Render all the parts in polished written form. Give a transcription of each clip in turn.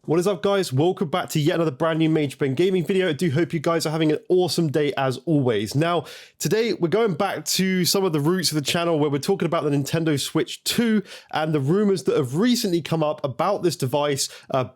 What is up, guys? Welcome back to yet another brand new Major Ben Gaming video. I do hope you guys are having an awesome day as always. Now, today we're going back to some of the roots of the channel where we're talking about the Nintendo Switch 2 and the rumors that have recently come up about this device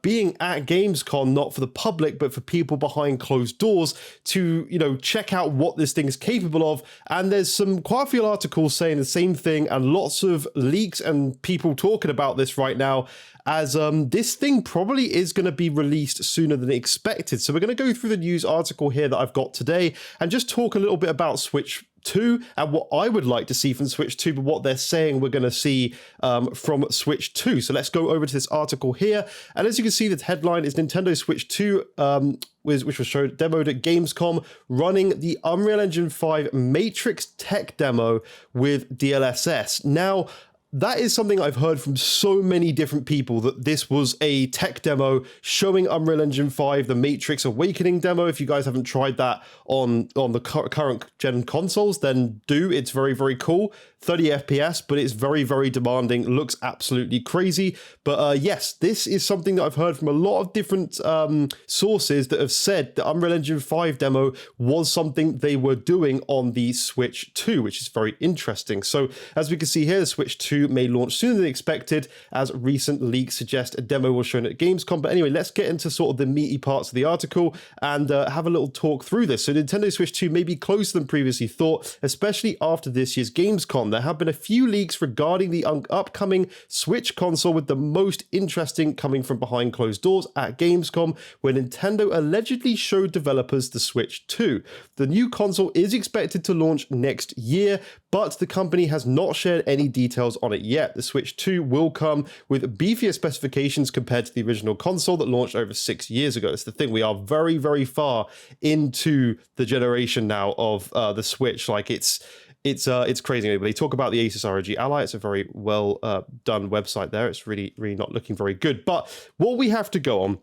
being at Gamescom, not for the public, but for people behind closed doors to, check out what this thing is capable of. And there's quite a few articles saying the same thing and lots of leaks and people talking about this right now, as this thing probably is going to be released sooner than expected. So we're going to go through the news article here that I've got today and just talk a little bit about Switch 2 and what I would like to see from Switch 2, but what they're saying we're going to see from Switch 2. So let's go over to this article here. And as you can see, the headline is Nintendo Switch 2, which was demoed at Gamescom, running the Unreal Engine 5 Matrix tech demo with DLSS. Now, that is something I've heard from so many different people, that this was a tech demo showing Unreal Engine 5, the Matrix Awakening demo. If you guys haven't tried that on the current gen consoles, then do. It's very, very cool. 30 FPS, but it's very, very demanding. Looks absolutely crazy. But yes, this is something that I've heard from a lot of different sources that have said the Unreal Engine 5 demo was something they were doing on the Switch 2, which is very interesting. So as we can see here, the Switch 2 may launch sooner than expected, as recent leaks suggest. A demo was shown at Gamescom. But anyway, let's get into sort of the meaty parts of the article and have a little talk through this. So Nintendo Switch 2 may be closer than previously thought, especially after this year's Gamescom. There have been a few leaks regarding the upcoming Switch console, with the most interesting coming from behind closed doors at Gamescom, where Nintendo allegedly showed developers the Switch 2. The new console is expected to launch next year, but the company has not shared any details on it yet. The Switch 2 will come with beefier specifications compared to the original console that launched over 6 years ago. It's the thing, we are very, very far into the generation now of the Switch. Like it's crazy. They talk about the Asus ROG Ally. It's a very well done website there. It's really, really not looking very good. But what we have to go on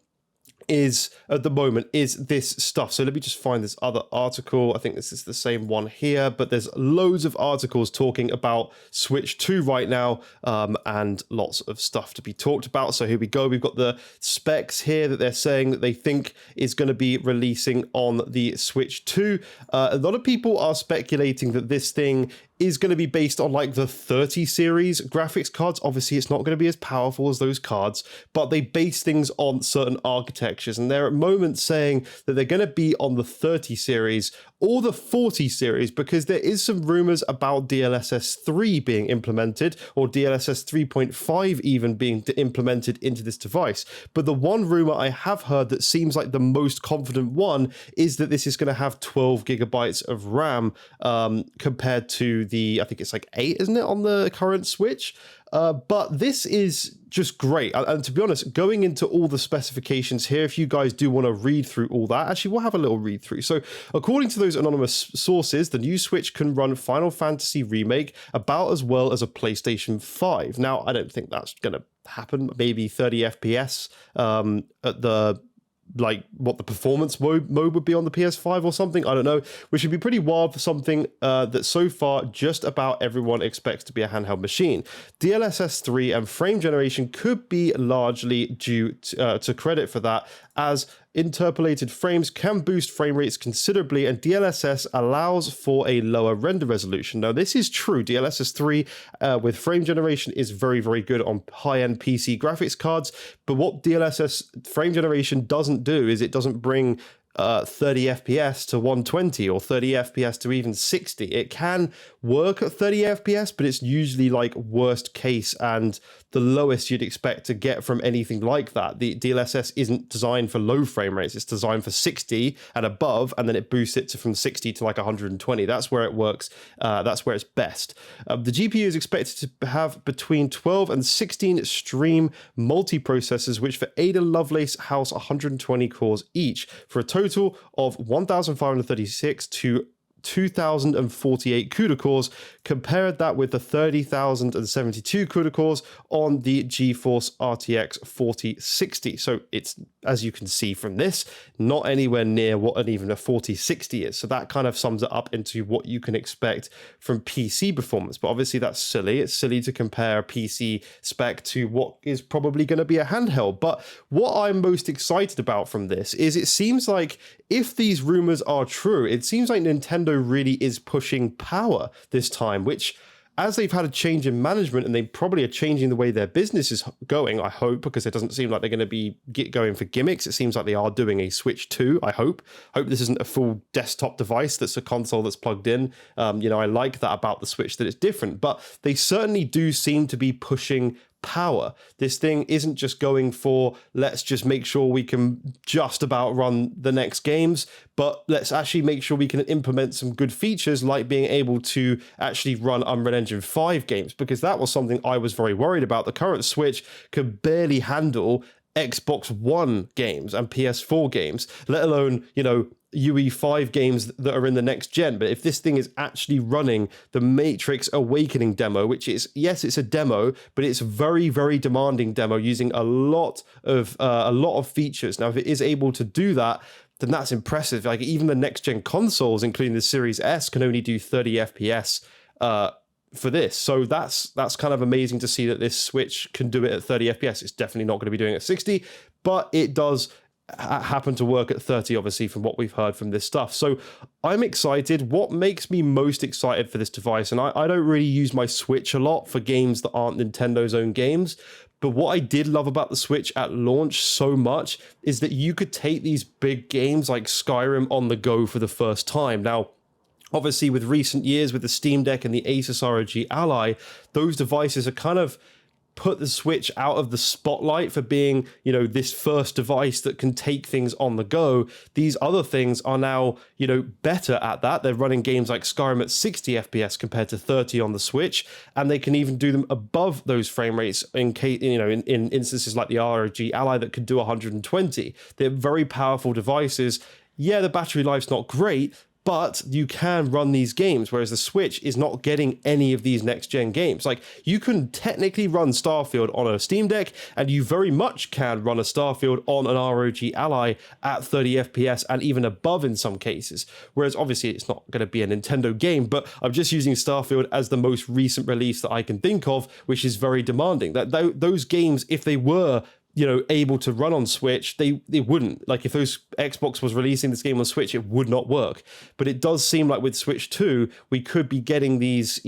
is at the moment is this stuff. So let me just find this other article. I think this is the same one here, but there's loads of articles talking about Switch 2 right now, and lots of stuff to be talked about. So here we go. We've got the specs here that they're saying that they think is going to be releasing on the Switch 2. A lot of people are speculating that this thing is going to be based on like the 30 series graphics cards. Obviously, it's not going to be as powerful as those cards, but they base things on certain architectures. And they're at moments saying that they're going to be on the 30 series or the 40 series, because there is some rumors about DLSS 3 being implemented, or DLSS 3.5 even being implemented into this device. But the one rumor I have heard that seems like the most confident one is that this is going to have 12 gigabytes of RAM compared to I think it's like 8, isn't it, on the current Switch? But this is just great. And to be honest, going into all the specifications here, if you guys do want to read through all that, actually, we'll have a little read through. So according to those anonymous sources, the new Switch can run Final Fantasy Remake about as well as a PlayStation 5. Now, I don't think that's going to happen. Maybe 30 FPS at the what the performance mode would be on the PS5 or something, I don't know, which would be pretty wild for something that so far just about everyone expects to be a handheld machine. DLSS 3 and frame generation could be largely due to credit for that, as interpolated frames can boost frame rates considerably, and DLSS allows for a lower render resolution. Now, this is true. DLSS 3 with frame generation is very, very good on high-end PC graphics cards, but what DLSS frame generation doesn't do is it doesn't bring 30 FPS to 120 or 30 FPS to even 60. It can work at 30 FPS, but it's usually like worst case and the lowest you'd expect to get from anything like that. The DLSS isn't designed for low frame rates. It's designed for 60 and above, and then it boosts it from 60 to like 120. That's where it works. That's where it's best. The GPU is expected to have between 12 and 16 stream multi-processors, which for Ada Lovelace house 120 cores each, for a total of 1,536 to 2,048 CUDA cores, compared that with the 30,072 CUDA cores on the GeForce RTX 4060. So it's, as you can see from this, not anywhere near what even a 4060 is. So that kind of sums it up into what you can expect from PC performance. But obviously that's silly. It's silly to compare a PC spec to what is probably going to be a handheld. But what I'm most excited about from this is it seems like if these rumors are true, it seems like Nintendo really is pushing power this time, which, as they've had a change in management and they probably are changing the way their business is going, I hope, because it doesn't seem like they're going to be going for gimmicks. It seems like they are doing a Switch 2, I hope. Hope this isn't a full desktop device that's a console that's plugged in. I like that about the Switch, that it's different, but they certainly do seem to be pushing power. This thing isn't just going for, let's just make sure we can just about run the next games, but let's actually make sure we can implement some good features like being able to actually run Unreal Engine 5 games, because that was something I was very worried about. The current Switch could barely handle Xbox One games and PS4 games, let alone, UE5 games that are in the next gen. But if this thing is actually running the Matrix Awakening demo, which is, yes, it's a demo, but it's a very, very demanding demo using a lot of features. Now, if it is able to do that, then that's impressive. Like, even the next gen consoles, including the Series S, can only do 30 FPS for this. So that's kind of amazing to see that this Switch can do it at 30 FPS. It's definitely not going to be doing it at 60, but it does happen to work at 30, obviously, from what we've heard from this stuff. So I'm excited. What makes me most excited for this device, and I don't really use my Switch a lot for games that aren't Nintendo's own games, but what I did love about the Switch at launch so much is that you could take these big games like Skyrim on the go for the first time. Now, obviously, with recent years, with the Steam Deck and the Asus ROG Ally, those devices are kind of put the Switch out of the spotlight for being, this first device that can take things on the go. These other things are now, better at that. They're running games like Skyrim at 60 FPS compared to 30 on the Switch, and they can even do them above those frame rates in case, in instances like the ROG Ally that could do 120. They're very powerful devices. Yeah, the battery life's not great, but you can run these games, whereas the Switch is not getting any of these next-gen games. Like, you can technically run Starfield on a Steam Deck, and you very much can run a Starfield on an ROG Ally at 30 FPS and even above in some cases. Whereas, obviously, it's not going to be a Nintendo game, but I'm just using Starfield as the most recent release that I can think of, which is very demanding. Those games, if they were able to run on Switch, they wouldn't. Like, if those Xbox was releasing this game on Switch, it would not work. But it does seem like with Switch 2, we could be getting these,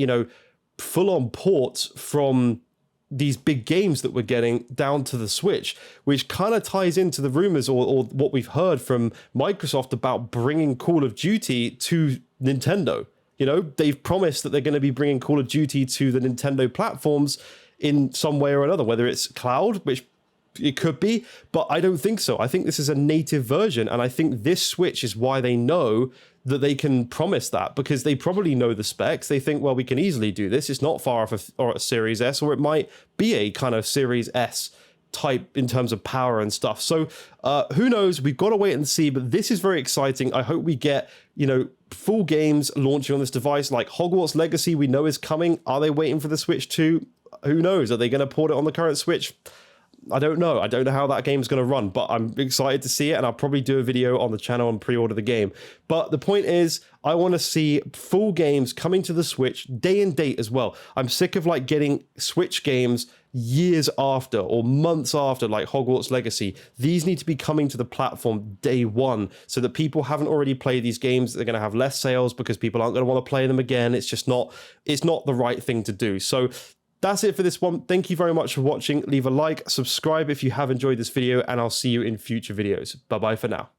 full-on ports from these big games that we're getting down to the Switch, which kind of ties into the rumors or what we've heard from Microsoft about bringing Call of Duty to Nintendo. They've promised that they're going to be bringing Call of Duty to the Nintendo platforms in some way or another, whether it's cloud, which it could be, but I don't think so. I think this is a native version, and I think this Switch is why they know that they can promise that, because they probably know the specs. They think, well, we can easily do this. It's not far off a Series S, or it might be a kind of Series S type in terms of power and stuff. So who knows? We've got to wait and see, but this is very exciting. I hope we get, full games launching on this device, like Hogwarts Legacy we know is coming. Are they waiting for the Switch 2? Who knows? Are they going to port it on the current Switch? I don't know. I don't know how that game's going to run, but I'm excited to see it, and I'll probably do a video on the channel and pre-order the game. But the point is, I want to see full games coming to the Switch day and date as well. I'm sick of getting Switch games years after or months after, like Hogwarts Legacy. These need to be coming to the platform day one, so that people haven't already played these games. They're going to have less sales because people aren't going to want to play them again. It's not the right thing to do. So that's it for this one. Thank you very much for watching. Leave a like, subscribe if you have enjoyed this video, and I'll see you in future videos. Bye-bye for now.